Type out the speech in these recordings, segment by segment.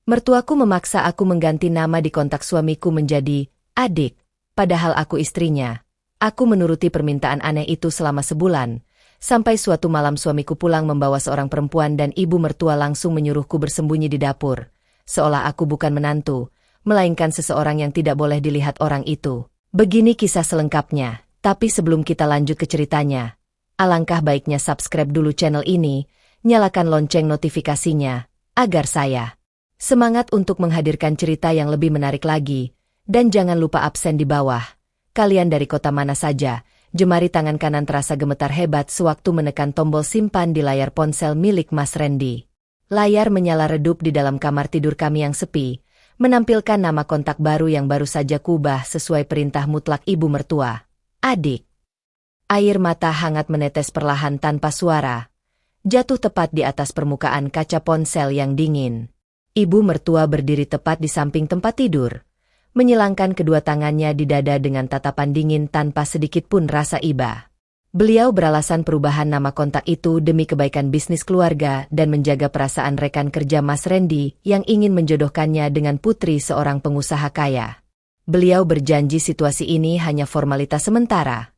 Mertuaku memaksa aku mengganti nama di kontak suamiku menjadi Adik, padahal aku istrinya. Aku menuruti permintaan aneh itu selama sebulan, sampai suatu malam suamiku pulang membawa seorang perempuan dan ibu mertua langsung menyuruhku bersembunyi di dapur, seolah aku bukan menantu, melainkan seseorang yang tidak boleh dilihat orang itu. Begini kisah selengkapnya, tapi sebelum kita lanjut ke ceritanya, alangkah baiknya subscribe dulu channel ini, nyalakan lonceng notifikasinya, agar saya semangat untuk menghadirkan cerita yang lebih menarik lagi, dan jangan lupa absen di bawah. Kalian dari kota mana saja? Jemari tangan kanan terasa gemetar hebat sewaktu menekan tombol simpan di layar ponsel milik Mas Randy. Layar menyala redup di dalam kamar tidur kami yang sepi, menampilkan nama kontak baru yang baru saja kubah sesuai perintah mutlak ibu mertua. Adik. Air mata hangat menetes perlahan tanpa suara, jatuh tepat di atas permukaan kaca ponsel yang dingin. Ibu mertua berdiri tepat di samping tempat tidur, menyilangkan kedua tangannya di dada dengan tatapan dingin tanpa sedikit pun rasa iba. Beliau beralasan perubahan nama kontak itu demi kebaikan bisnis keluarga dan menjaga perasaan rekan kerja Mas Randy yang ingin menjodohkannya dengan putri seorang pengusaha kaya. Beliau berjanji situasi ini hanya formalitas sementara.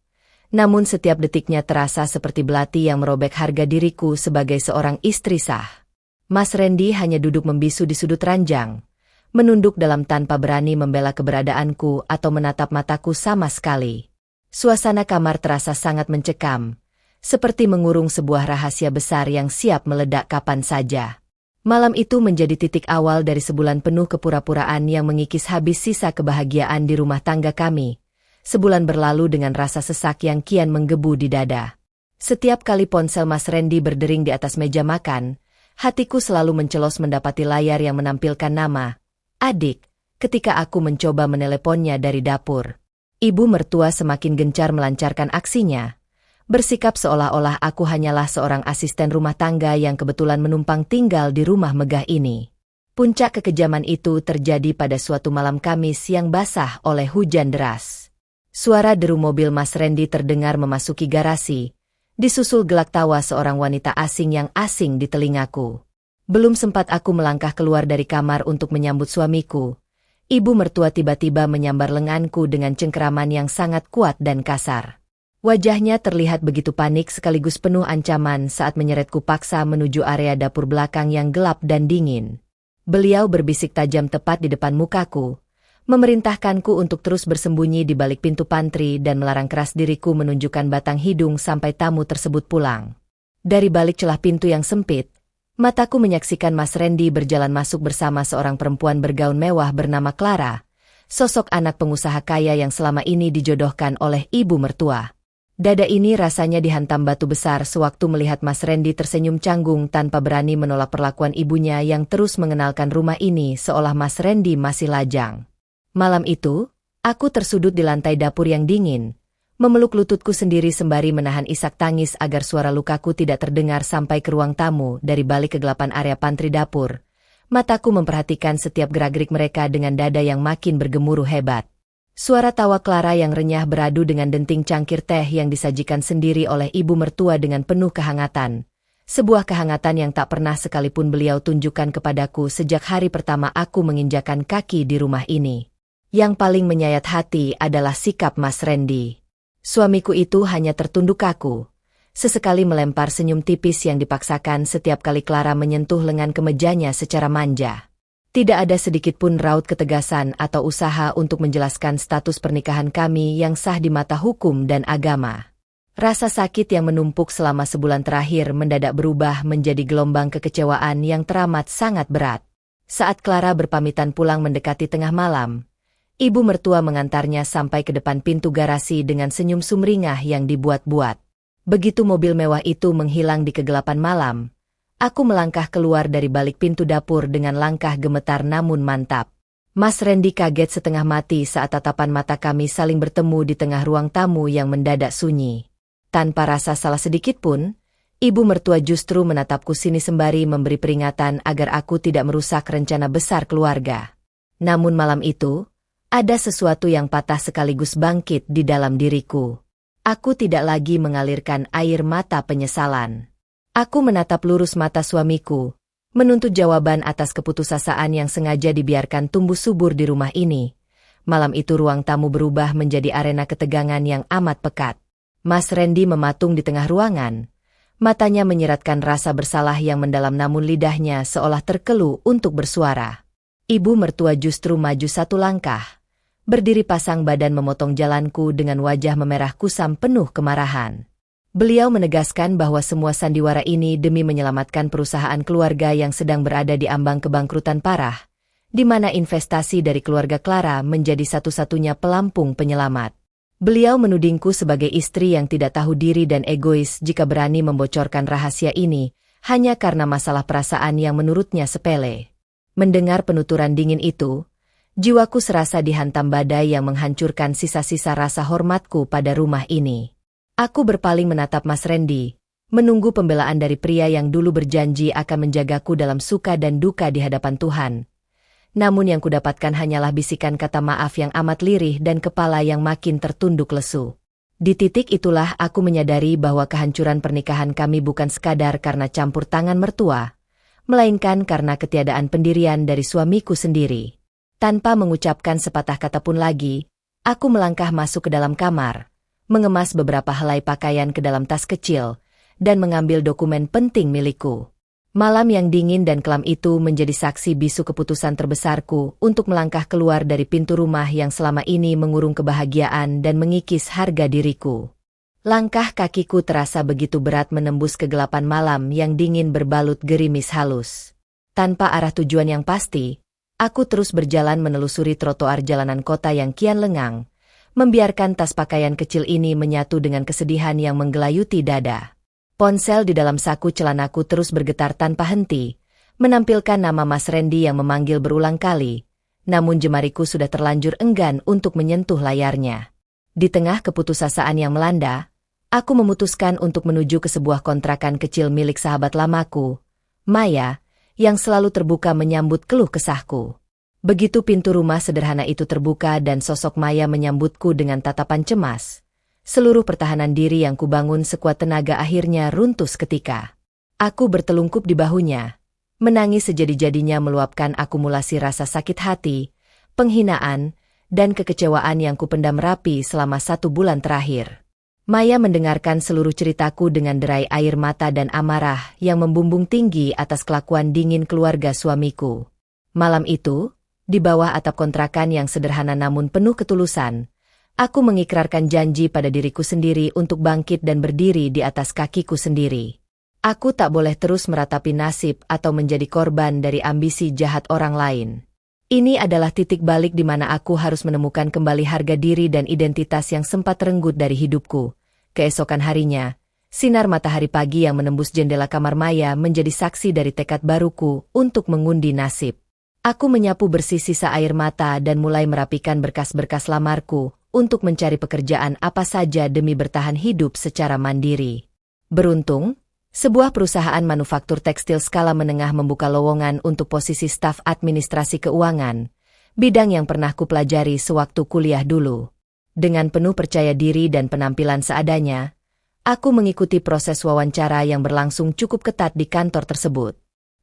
Namun setiap detiknya terasa seperti belati yang merobek harga diriku sebagai seorang istri sah. Mas Randy hanya duduk membisu di sudut ranjang, menunduk dalam tanpa berani membela keberadaanku atau menatap mataku sama sekali. Suasana kamar terasa sangat mencekam, seperti mengurung sebuah rahasia besar yang siap meledak kapan saja. Malam itu menjadi titik awal dari sebulan penuh kepura-puraan yang mengikis habis sisa kebahagiaan di rumah tangga kami. Sebulan berlalu dengan rasa sesak yang kian menggebu di dada. Setiap kali ponsel Mas Randy berdering di atas meja makan, hatiku selalu mencelos mendapati layar yang menampilkan nama Adik, ketika aku mencoba meneleponnya dari dapur. Ibu mertua semakin gencar melancarkan aksinya, bersikap seolah-olah aku hanyalah seorang asisten rumah tangga yang kebetulan menumpang tinggal di rumah megah ini. Puncak kekejaman itu terjadi pada suatu malam Kamis yang basah oleh hujan deras. Suara deru mobil Mas Randy terdengar memasuki garasi, disusul gelak tawa seorang wanita asing yang asing di telingaku. Belum sempat aku melangkah keluar dari kamar untuk menyambut suamiku, ibu mertua tiba-tiba menyambar lenganku dengan cengkeraman yang sangat kuat dan kasar. Wajahnya terlihat begitu panik sekaligus penuh ancaman saat menyeretku paksa menuju area dapur belakang yang gelap dan dingin. Beliau berbisik tajam tepat di depan mukaku, memerintahkanku untuk terus bersembunyi di balik pintu pantry dan melarang keras diriku menunjukkan batang hidung sampai tamu tersebut pulang. Dari balik celah pintu yang sempit, mataku menyaksikan Mas Randy berjalan masuk bersama seorang perempuan bergaun mewah bernama Clara, sosok anak pengusaha kaya yang selama ini dijodohkan oleh ibu mertua. Dada ini rasanya dihantam batu besar sewaktu melihat Mas Randy tersenyum canggung tanpa berani menolak perlakuan ibunya yang terus mengenalkan rumah ini seolah Mas Randy masih lajang. Malam itu, aku tersudut di lantai dapur yang dingin, memeluk lututku sendiri sembari menahan isak tangis agar suara lukaku tidak terdengar sampai ke ruang tamu dari balik kegelapan area pantry dapur. Mataku memperhatikan setiap gerak-gerik mereka dengan dada yang makin bergemuruh hebat. Suara tawa Clara yang renyah beradu dengan denting cangkir teh yang disajikan sendiri oleh ibu mertua dengan penuh kehangatan. Sebuah kehangatan yang tak pernah sekalipun beliau tunjukkan kepadaku sejak hari pertama aku menginjakan kaki di rumah ini. Yang paling menyayat hati adalah sikap Mas Randy. Suamiku itu hanya tertunduk kaku, sesekali melempar senyum tipis yang dipaksakan setiap kali Clara menyentuh lengan kemejanya secara manja. Tidak ada sedikit pun raut ketegasan atau usaha untuk menjelaskan status pernikahan kami yang sah di mata hukum dan agama. Rasa sakit yang menumpuk selama sebulan terakhir mendadak berubah menjadi gelombang kekecewaan yang teramat sangat berat. Saat Clara berpamitan pulang mendekati tengah malam, ibu mertua mengantarnya sampai ke depan pintu garasi dengan senyum sumringah yang dibuat-buat. Begitu mobil mewah itu menghilang di kegelapan malam, aku melangkah keluar dari balik pintu dapur dengan langkah gemetar namun mantap. Mas Randy kaget setengah mati saat tatapan mata kami saling bertemu di tengah ruang tamu yang mendadak sunyi. Tanpa rasa salah sedikit pun, ibu mertua justru menatapku sini sembari memberi peringatan agar aku tidak merusak rencana besar keluarga. Namun malam itu, ada sesuatu yang patah sekaligus bangkit di dalam diriku. Aku tidak lagi mengalirkan air mata penyesalan. Aku menatap lurus mata suamiku, menuntut jawaban atas keputusasaan yang sengaja dibiarkan tumbuh subur di rumah ini. Malam itu ruang tamu berubah menjadi arena ketegangan yang amat pekat. Mas Randy mematung di tengah ruangan. Matanya menyeratkan rasa bersalah yang mendalam namun lidahnya seolah terkelu untuk bersuara. Ibu mertua justru maju satu langkah. Berdiri pasang badan memotong jalanku dengan wajah memerah kusam penuh kemarahan. Beliau menegaskan bahwa semua sandiwara ini demi menyelamatkan perusahaan keluarga yang sedang berada di ambang kebangkrutan parah, di mana investasi dari keluarga Clara menjadi satu-satunya pelampung penyelamat. Beliau menudingku sebagai istri yang tidak tahu diri dan egois jika berani membocorkan rahasia ini, hanya karena masalah perasaan yang menurutnya sepele. Mendengar penuturan dingin itu, jiwaku serasa dihantam badai yang menghancurkan sisa-sisa rasa hormatku pada rumah ini. Aku berpaling menatap Mas Randy, menunggu pembelaan dari pria yang dulu berjanji akan menjagaku dalam suka dan duka di hadapan Tuhan. Namun yang kudapatkan hanyalah bisikan kata maaf yang amat lirih dan kepala yang makin tertunduk lesu. Di titik itulah aku menyadari bahwa kehancuran pernikahan kami bukan sekadar karena campur tangan mertua, melainkan karena ketiadaan pendirian dari suamiku sendiri. Tanpa mengucapkan sepatah kata pun lagi, aku melangkah masuk ke dalam kamar, mengemas beberapa helai pakaian ke dalam tas kecil, dan mengambil dokumen penting milikku. Malam yang dingin dan kelam itu menjadi saksi bisu keputusan terbesarku untuk melangkah keluar dari pintu rumah yang selama ini mengurung kebahagiaan dan mengikis harga diriku. Langkah kakiku terasa begitu berat menembus kegelapan malam yang dingin berbalut gerimis halus. Tanpa arah tujuan yang pasti, aku terus berjalan menelusuri trotoar jalanan kota yang kian lengang, membiarkan tas pakaian kecil ini menyatu dengan kesedihan yang menggelayuti dada. Ponsel di dalam saku celanaku terus bergetar tanpa henti, menampilkan nama Mas Randy yang memanggil berulang kali, namun jemariku sudah terlanjur enggan untuk menyentuh layarnya. Di tengah keputusasaan yang melanda, aku memutuskan untuk menuju ke sebuah kontrakan kecil milik sahabat lamaku, Maya, yang selalu terbuka menyambut keluh kesahku. Begitu pintu rumah sederhana itu terbuka dan sosok Maya menyambutku dengan tatapan cemas, seluruh pertahanan diri yang kubangun sekuat tenaga akhirnya runtuh seketika. Aku bertelungkup di bahunya, menangis sejadi-jadinya meluapkan akumulasi rasa sakit hati, penghinaan, dan kekecewaan yang kupendam rapi selama 1 bulan terakhir. Maya mendengarkan seluruh ceritaku dengan derai air mata dan amarah yang membumbung tinggi atas kelakuan dingin keluarga suamiku. Malam itu, di bawah atap kontrakan yang sederhana namun penuh ketulusan, aku mengikrarkan janji pada diriku sendiri untuk bangkit dan berdiri di atas kakiku sendiri. Aku tak boleh terus meratapi nasib atau menjadi korban dari ambisi jahat orang lain. Ini adalah titik balik di mana aku harus menemukan kembali harga diri dan identitas yang sempat terenggut dari hidupku. Keesokan harinya, sinar matahari pagi yang menembus jendela kamar Maya menjadi saksi dari tekad baruku untuk mengundi nasib. Aku menyapu bersih sisa air mata dan mulai merapikan berkas-berkas lamarku untuk mencari pekerjaan apa saja demi bertahan hidup secara mandiri. Beruntung, sebuah perusahaan manufaktur tekstil skala menengah membuka lowongan untuk posisi staf administrasi keuangan, bidang yang pernah kupelajari sewaktu kuliah dulu. Dengan penuh percaya diri dan penampilan seadanya, aku mengikuti proses wawancara yang berlangsung cukup ketat di kantor tersebut.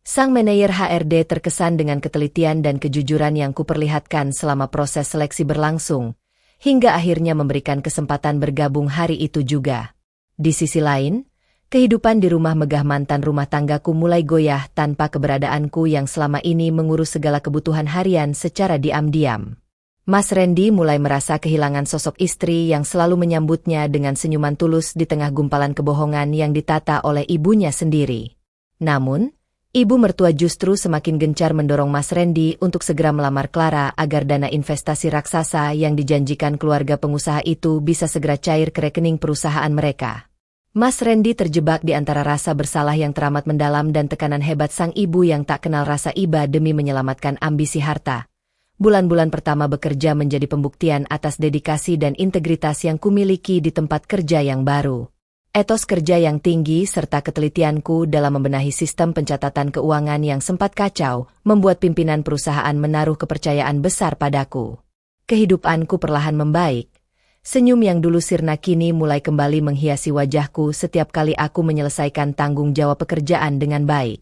Sang manajer HRD terkesan dengan ketelitian dan kejujuran yang kuperlihatkan selama proses seleksi berlangsung, hingga akhirnya memberikan kesempatan bergabung hari itu juga. Di sisi lain, kehidupan di rumah megah mantan rumah tanggaku mulai goyah tanpa keberadaanku yang selama ini mengurus segala kebutuhan harian secara diam-diam. Mas Randy mulai merasa kehilangan sosok istri yang selalu menyambutnya dengan senyuman tulus di tengah gumpalan kebohongan yang ditata oleh ibunya sendiri. Namun, ibu mertua justru semakin gencar mendorong Mas Randy untuk segera melamar Clara agar dana investasi raksasa yang dijanjikan keluarga pengusaha itu bisa segera cair ke rekening perusahaan mereka. Mas Randy terjebak di antara rasa bersalah yang teramat mendalam dan tekanan hebat sang ibu yang tak kenal rasa iba demi menyelamatkan ambisi harta. Bulan-bulan pertama bekerja menjadi pembuktian atas dedikasi dan integritas yang kumiliki di tempat kerja yang baru. Etos kerja yang tinggi serta ketelitianku dalam membenahi sistem pencatatan keuangan yang sempat kacau membuat pimpinan perusahaan menaruh kepercayaan besar padaku. Kehidupanku perlahan membaik. Senyum yang dulu sirna kini mulai kembali menghiasi wajahku setiap kali aku menyelesaikan tanggung jawab pekerjaan dengan baik.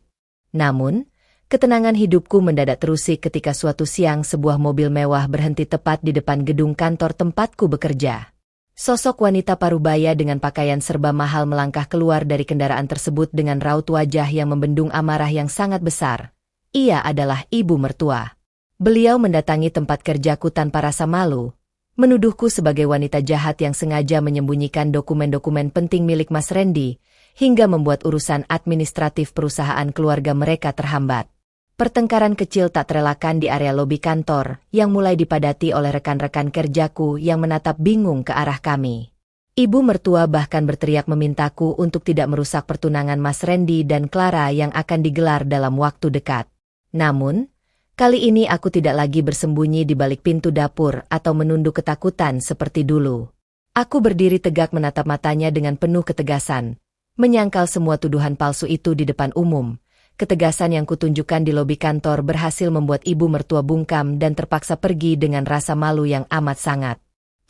Namun, Ketenangan hidupku mendadak terusik ketika suatu siang sebuah mobil mewah berhenti tepat di depan gedung kantor tempatku bekerja. Sosok wanita parubaya dengan pakaian serba mahal melangkah keluar dari kendaraan tersebut dengan raut wajah yang membendung amarah yang sangat besar. Ia adalah ibu mertua. Beliau mendatangi tempat kerjaku tanpa rasa malu, menuduhku sebagai wanita jahat yang sengaja menyembunyikan dokumen-dokumen penting milik Mas Randy, hingga membuat urusan administratif perusahaan keluarga mereka terhambat. Pertengkaran kecil tak terelakkan di area lobi kantor, yang mulai dipadati oleh rekan-rekan kerjaku yang menatap bingung ke arah kami. Ibu mertua bahkan berteriak memintaku untuk tidak merusak pertunangan Mas Randy dan Clara yang akan digelar dalam waktu dekat. Namun, kali ini aku tidak lagi bersembunyi di balik pintu dapur atau menunduk ketakutan seperti dulu. Aku berdiri tegak menatap matanya dengan penuh ketegasan, menyangkal semua tuduhan palsu itu di depan umum. Ketegasan yang kutunjukkan di lobi kantor berhasil membuat ibu mertua bungkam dan terpaksa pergi dengan rasa malu yang amat sangat.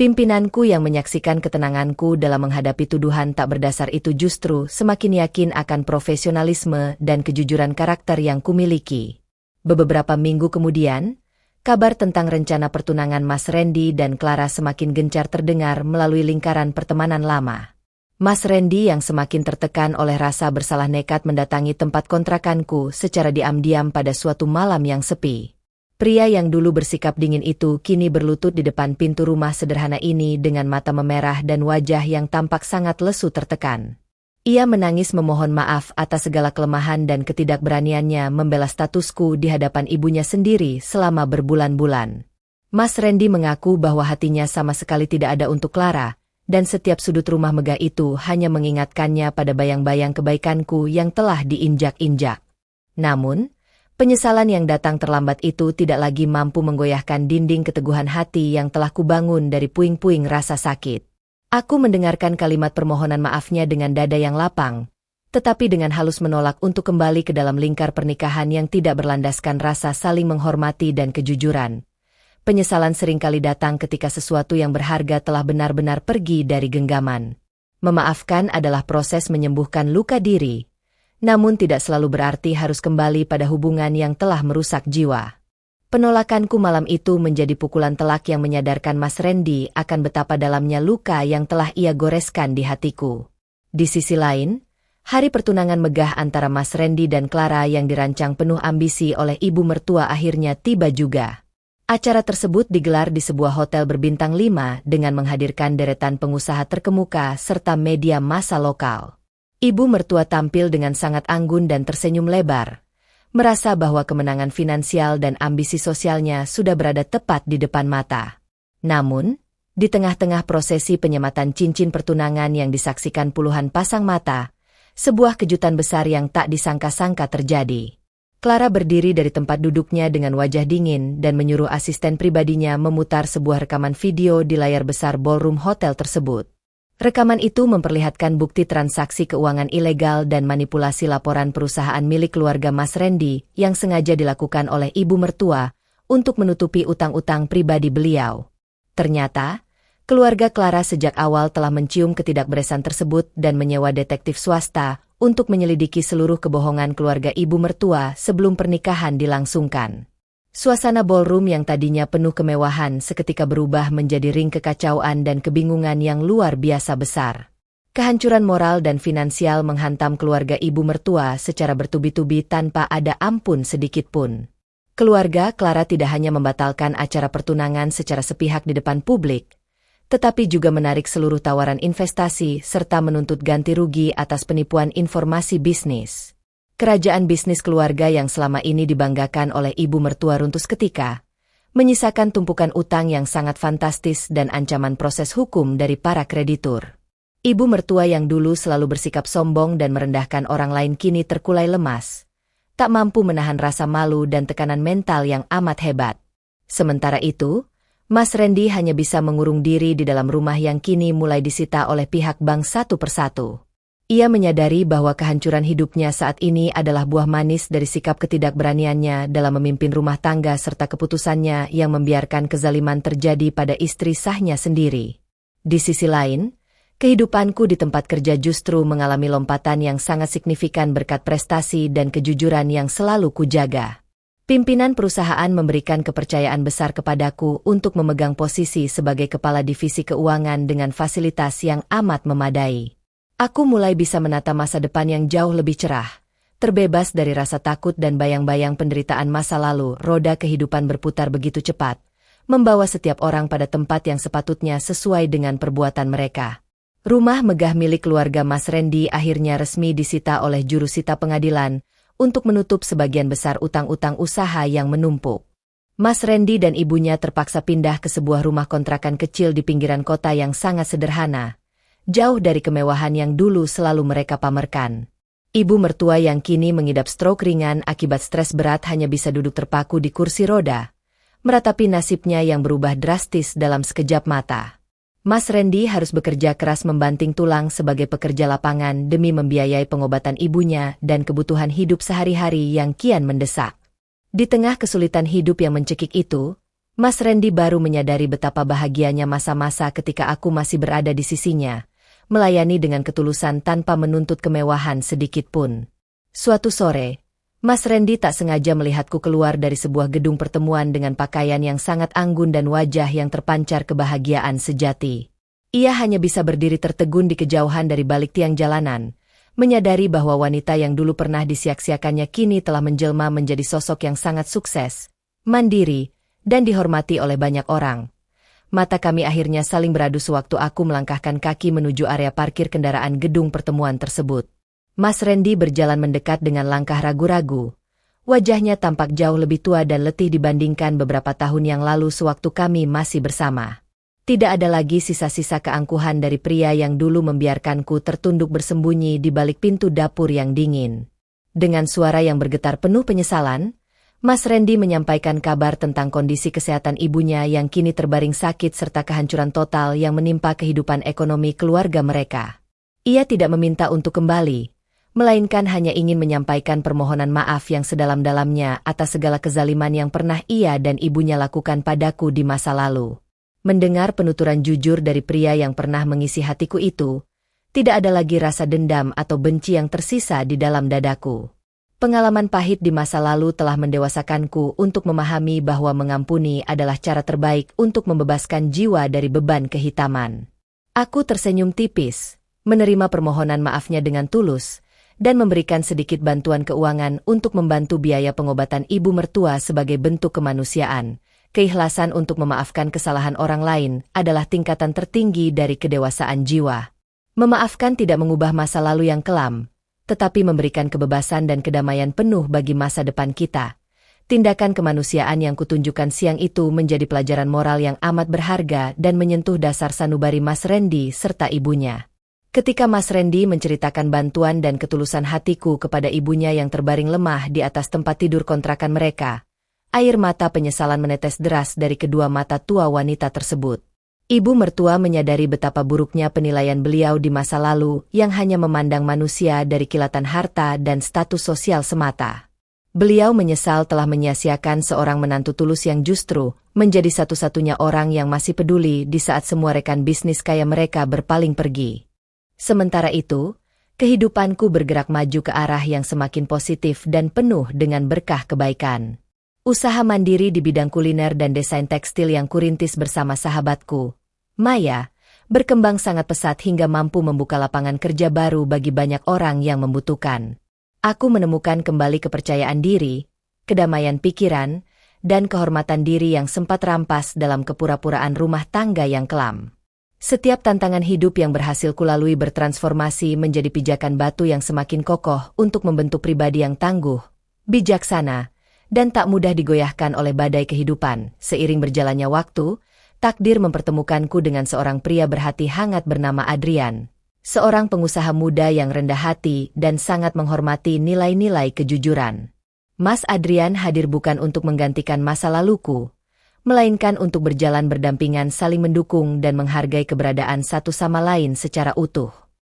Pimpinanku yang menyaksikan ketenanganku dalam menghadapi tuduhan tak berdasar itu justru semakin yakin akan profesionalisme dan kejujuran karakter yang kumiliki. Beberapa minggu kemudian, kabar tentang rencana pertunangan Mas Randy dan Clara semakin gencar terdengar melalui lingkaran pertemanan lama. Mas Randy yang semakin tertekan oleh rasa bersalah nekat mendatangi tempat kontrakanku secara diam-diam pada suatu malam yang sepi. Pria yang dulu bersikap dingin itu kini berlutut di depan pintu rumah sederhana ini dengan mata memerah dan wajah yang tampak sangat lesu tertekan. Ia menangis memohon maaf atas segala kelemahan dan ketidakberaniannya membela statusku di hadapan ibunya sendiri selama berbulan-bulan. Mas Randy mengaku bahwa hatinya sama sekali tidak ada untuk Clara, dan setiap sudut rumah megah itu hanya mengingatkannya pada bayang-bayang kebaikanku yang telah diinjak-injak. Namun, penyesalan yang datang terlambat itu tidak lagi mampu menggoyahkan dinding keteguhan hati yang telah kubangun dari puing-puing rasa sakit. Aku mendengarkan kalimat permohonan maafnya dengan dada yang lapang, tetapi dengan halus menolak untuk kembali ke dalam lingkar pernikahan yang tidak berlandaskan rasa saling menghormati dan kejujuran. Penyesalan seringkali datang ketika sesuatu yang berharga telah benar-benar pergi dari genggaman. Memaafkan adalah proses menyembuhkan luka diri, namun tidak selalu berarti harus kembali pada hubungan yang telah merusak jiwa. Penolakanku malam itu menjadi pukulan telak yang menyadarkan Mas Randy akan betapa dalamnya luka yang telah ia goreskan di hatiku. Di sisi lain, hari pertunangan megah antara Mas Randy dan Clara yang dirancang penuh ambisi oleh ibu mertua akhirnya tiba juga. Acara tersebut digelar di sebuah hotel berbintang 5 dengan menghadirkan deretan pengusaha terkemuka serta media massa lokal. Ibu mertua tampil dengan sangat anggun dan tersenyum lebar, merasa bahwa kemenangan finansial dan ambisi sosialnya sudah berada tepat di depan mata. Namun, di tengah-tengah prosesi penyematan cincin pertunangan yang disaksikan puluhan pasang mata, sebuah kejutan besar yang tak disangka-sangka terjadi. Clara berdiri dari tempat duduknya dengan wajah dingin dan menyuruh asisten pribadinya memutar sebuah rekaman video di layar besar ballroom hotel tersebut. Rekaman itu memperlihatkan bukti transaksi keuangan ilegal dan manipulasi laporan perusahaan milik keluarga Mas Randy yang sengaja dilakukan oleh ibu mertua untuk menutupi utang-utang pribadi beliau. Ternyata, keluarga Clara sejak awal telah mencium ketidakberesan tersebut dan menyewa detektif swasta untuk menyelidiki seluruh kebohongan keluarga ibu mertua sebelum pernikahan dilangsungkan. Suasana ballroom yang tadinya penuh kemewahan seketika berubah menjadi ring kekacauan dan kebingungan yang luar biasa besar. Kehancuran moral dan finansial menghantam keluarga ibu mertua secara bertubi-tubi tanpa ada ampun sedikit pun. Keluarga Clara tidak hanya membatalkan acara pertunangan secara sepihak di depan publik, tetapi juga menarik seluruh tawaran investasi serta menuntut ganti rugi atas penipuan informasi bisnis. Kerajaan bisnis keluarga yang selama ini dibanggakan oleh ibu mertua runtuh seketika, menyisakan tumpukan utang yang sangat fantastis dan ancaman proses hukum dari para kreditur. Ibu mertua yang dulu selalu bersikap sombong dan merendahkan orang lain kini terkulai lemas, tak mampu menahan rasa malu dan tekanan mental yang amat hebat. Sementara itu, Mas Randy hanya bisa mengurung diri di dalam rumah yang kini mulai disita oleh pihak bank satu persatu. Ia menyadari bahwa kehancuran hidupnya saat ini adalah buah manis dari sikap ketidakberaniannya dalam memimpin rumah tangga serta keputusannya yang membiarkan kezaliman terjadi pada istri sahnya sendiri. Di sisi lain, Kehidupanku di tempat kerja justru mengalami lompatan yang sangat signifikan berkat prestasi dan kejujuran yang selalu kujaga. Pimpinan perusahaan memberikan kepercayaan besar kepadaku untuk memegang posisi sebagai kepala divisi keuangan dengan fasilitas yang amat memadai. Aku mulai bisa menata masa depan yang jauh lebih cerah, terbebas dari rasa takut dan bayang-bayang penderitaan masa lalu. Roda kehidupan berputar begitu cepat, membawa setiap orang pada tempat yang sepatutnya sesuai dengan perbuatan mereka. Rumah megah milik keluarga Mas Randy akhirnya resmi disita oleh juru sita pengadilan untuk menutup sebagian besar utang-utang usaha yang menumpuk. Mas Randy dan ibunya terpaksa pindah ke sebuah rumah kontrakan kecil di pinggiran kota yang sangat sederhana, jauh dari kemewahan yang dulu selalu mereka pamerkan. Ibu mertua yang kini mengidap stroke ringan akibat stres berat hanya bisa duduk terpaku di kursi roda, meratapi nasibnya yang berubah drastis dalam sekejap mata. Mas Randy harus bekerja keras membanting tulang sebagai pekerja lapangan demi membiayai pengobatan ibunya dan kebutuhan hidup sehari-hari yang kian mendesak. Di tengah kesulitan hidup yang mencekik itu, Mas Randy baru menyadari betapa bahagianya masa-masa ketika aku masih berada di sisinya, melayani dengan ketulusan tanpa menuntut kemewahan sedikit pun. Suatu sore, Mas Randy tak sengaja melihatku keluar dari sebuah gedung pertemuan dengan pakaian yang sangat anggun dan wajah yang terpancar kebahagiaan sejati. Ia hanya bisa berdiri tertegun di kejauhan dari balik tiang jalanan, menyadari bahwa wanita yang dulu pernah disiak-siakannya kini telah menjelma menjadi sosok yang sangat sukses, mandiri, dan dihormati oleh banyak orang. Mata kami akhirnya saling beradu sewaktu aku melangkahkan kaki menuju area parkir kendaraan gedung pertemuan tersebut. Mas Randy berjalan mendekat dengan langkah ragu-ragu. Wajahnya tampak jauh lebih tua dan letih dibandingkan beberapa tahun yang lalu sewaktu kami masih bersama. Tidak ada lagi sisa-sisa keangkuhan dari pria yang dulu membiarkanku tertunduk bersembunyi di balik pintu dapur yang dingin. Dengan suara yang bergetar penuh penyesalan, Mas Randy menyampaikan kabar tentang kondisi kesehatan ibunya yang kini terbaring sakit serta kehancuran total yang menimpa kehidupan ekonomi keluarga mereka. Ia tidak meminta untuk kembali, melainkan hanya ingin menyampaikan permohonan maaf yang sedalam-dalamnya atas segala kezaliman yang pernah ia dan ibunya lakukan padaku di masa lalu. Mendengar penuturan jujur dari pria yang pernah mengisi hatiku itu, tidak ada lagi rasa dendam atau benci yang tersisa di dalam dadaku. Pengalaman pahit di masa lalu telah mendewasakanku untuk memahami bahwa mengampuni adalah cara terbaik untuk membebaskan jiwa dari beban kehitaman. Aku tersenyum tipis, menerima permohonan maafnya dengan tulus, dan memberikan sedikit bantuan keuangan untuk membantu biaya pengobatan ibu mertua sebagai bentuk kemanusiaan. Keikhlasan untuk memaafkan kesalahan orang lain adalah tingkatan tertinggi dari kedewasaan jiwa. Memaafkan tidak mengubah masa lalu yang kelam, tetapi memberikan kebebasan dan kedamaian penuh bagi masa depan kita. Tindakan kemanusiaan yang kutunjukkan siang itu menjadi pelajaran moral yang amat berharga dan menyentuh dasar sanubari Mas Randy serta ibunya. Ketika Mas Randy menceritakan bantuan dan ketulusan hatiku kepada ibunya yang terbaring lemah di atas tempat tidur kontrakan mereka, air mata penyesalan menetes deras dari kedua mata tua wanita tersebut. Ibu mertua menyadari betapa buruknya penilaian beliau di masa lalu yang hanya memandang manusia dari kilatan harta dan status sosial semata. Beliau menyesal telah menyia-siakan seorang menantu tulus yang justru menjadi satu-satunya orang yang masih peduli di saat semua rekan bisnis kaya mereka berpaling pergi. Sementara itu, kehidupanku bergerak maju ke arah yang semakin positif dan penuh dengan berkah kebaikan. Usaha mandiri di bidang kuliner dan desain tekstil yang kurintis bersama sahabatku, Maya, berkembang sangat pesat hingga mampu membuka lapangan kerja baru bagi banyak orang yang membutuhkan. Aku menemukan kembali kepercayaan diri, kedamaian pikiran, dan kehormatan diri yang sempat rampas dalam kepura-puraan rumah tangga yang kelam. Setiap tantangan hidup yang berhasil kulalui bertransformasi menjadi pijakan batu yang semakin kokoh untuk membentuk pribadi yang tangguh, bijaksana, dan tak mudah digoyahkan oleh badai kehidupan. Seiring berjalannya waktu, takdir mempertemukanku dengan seorang pria berhati hangat bernama Adrian. Seorang pengusaha muda yang rendah hati dan sangat menghormati nilai-nilai kejujuran. Mas Adrian hadir bukan untuk menggantikan masa laluku, melainkan untuk berjalan berdampingan saling mendukung dan menghargai keberadaan satu sama lain secara utuh.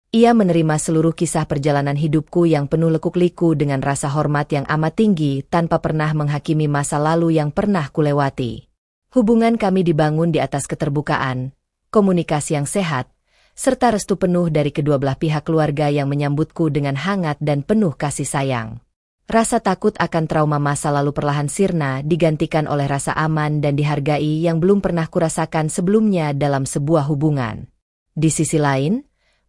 Ia menerima seluruh kisah perjalanan hidupku yang penuh lekuk-liku dengan rasa hormat yang amat tinggi tanpa pernah menghakimi masa lalu yang pernah kulewati. Hubungan kami dibangun di atas keterbukaan, komunikasi yang sehat, serta restu penuh dari kedua belah pihak keluarga yang menyambutku dengan hangat dan penuh kasih sayang. Rasa takut akan trauma masa lalu perlahan sirna digantikan oleh rasa aman dan dihargai yang belum pernah kurasakan sebelumnya dalam sebuah hubungan. Di sisi lain,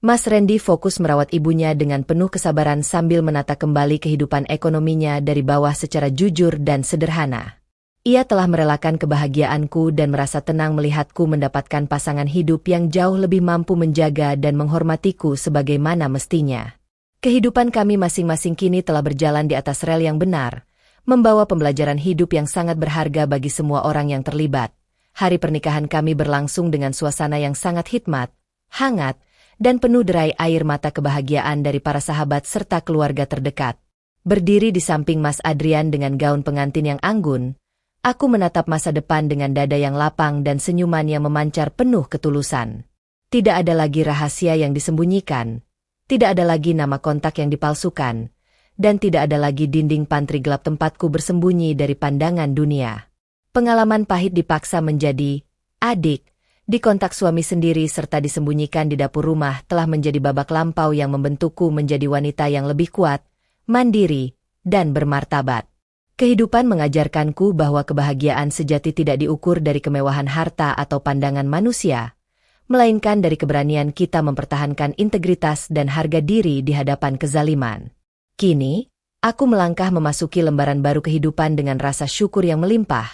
Mas Randy fokus merawat ibunya dengan penuh kesabaran sambil menata kembali kehidupan ekonominya dari bawah secara jujur dan sederhana. Ia telah merelakan kebahagiaanku dan merasa tenang melihatku mendapatkan pasangan hidup yang jauh lebih mampu menjaga dan menghormatiku sebagaimana mestinya. Kehidupan kami masing-masing kini telah berjalan di atas rel yang benar, membawa pembelajaran hidup yang sangat berharga bagi semua orang yang terlibat. Hari pernikahan kami berlangsung dengan suasana yang sangat hikmat, hangat, dan penuh derai air mata kebahagiaan dari para sahabat serta keluarga terdekat. Berdiri di samping Mas Adrian dengan gaun pengantin yang anggun, aku menatap masa depan dengan dada yang lapang dan senyuman yang memancar penuh ketulusan. Tidak ada lagi rahasia yang disembunyikan, tidak ada lagi nama kontak yang dipalsukan, dan tidak ada lagi dinding pantry gelap tempatku bersembunyi dari pandangan dunia. Pengalaman pahit dipaksa menjadi adik, di kontak suami sendiri serta disembunyikan di dapur rumah telah menjadi babak lampau yang membentukku menjadi wanita yang lebih kuat, mandiri, dan bermartabat. Kehidupan mengajarkanku bahwa kebahagiaan sejati tidak diukur dari kemewahan harta atau pandangan manusia, melainkan dari keberanian kita mempertahankan integritas dan harga diri di hadapan kezaliman. Kini, aku melangkah memasuki lembaran baru kehidupan dengan rasa syukur yang melimpah,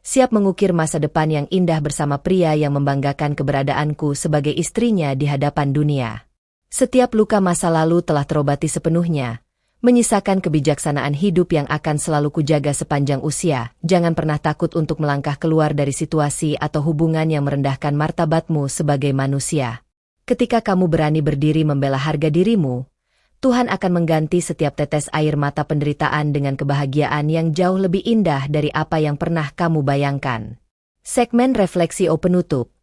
siap mengukir masa depan yang indah bersama pria yang membanggakan keberadaanku sebagai istrinya di hadapan dunia. Setiap luka masa lalu telah terobati sepenuhnya, menyisakan kebijaksanaan hidup yang akan selalu kujaga sepanjang usia. Jangan pernah takut untuk melangkah keluar dari situasi atau hubungan yang merendahkan martabatmu sebagai manusia. Ketika kamu berani berdiri membela harga dirimu, Tuhan akan mengganti setiap tetes air mata penderitaan dengan kebahagiaan yang jauh lebih indah dari apa yang pernah kamu bayangkan. Segmen Refleksi penutup.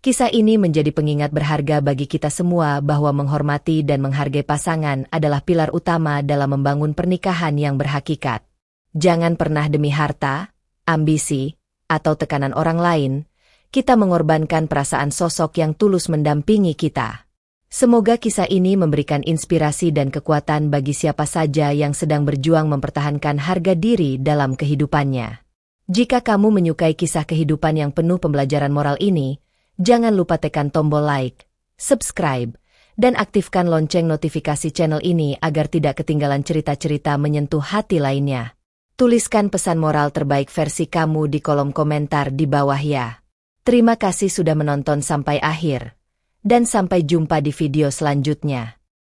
Kisah ini menjadi pengingat berharga bagi kita semua bahwa menghormati dan menghargai pasangan adalah pilar utama dalam membangun pernikahan yang berhakikat. Jangan pernah demi harta, ambisi, atau tekanan orang lain, kita mengorbankan perasaan sosok yang tulus mendampingi kita. Semoga kisah ini memberikan inspirasi dan kekuatan bagi siapa saja yang sedang berjuang mempertahankan harga diri dalam kehidupannya. Jika kamu menyukai kisah kehidupan yang penuh pembelajaran moral ini, jangan lupa tekan tombol like, subscribe, dan aktifkan lonceng notifikasi channel ini agar tidak ketinggalan cerita-cerita menyentuh hati lainnya. Tuliskan pesan moral terbaik versi kamu di kolom komentar di bawah ya. Terima kasih sudah menonton sampai akhir, dan sampai jumpa di video selanjutnya.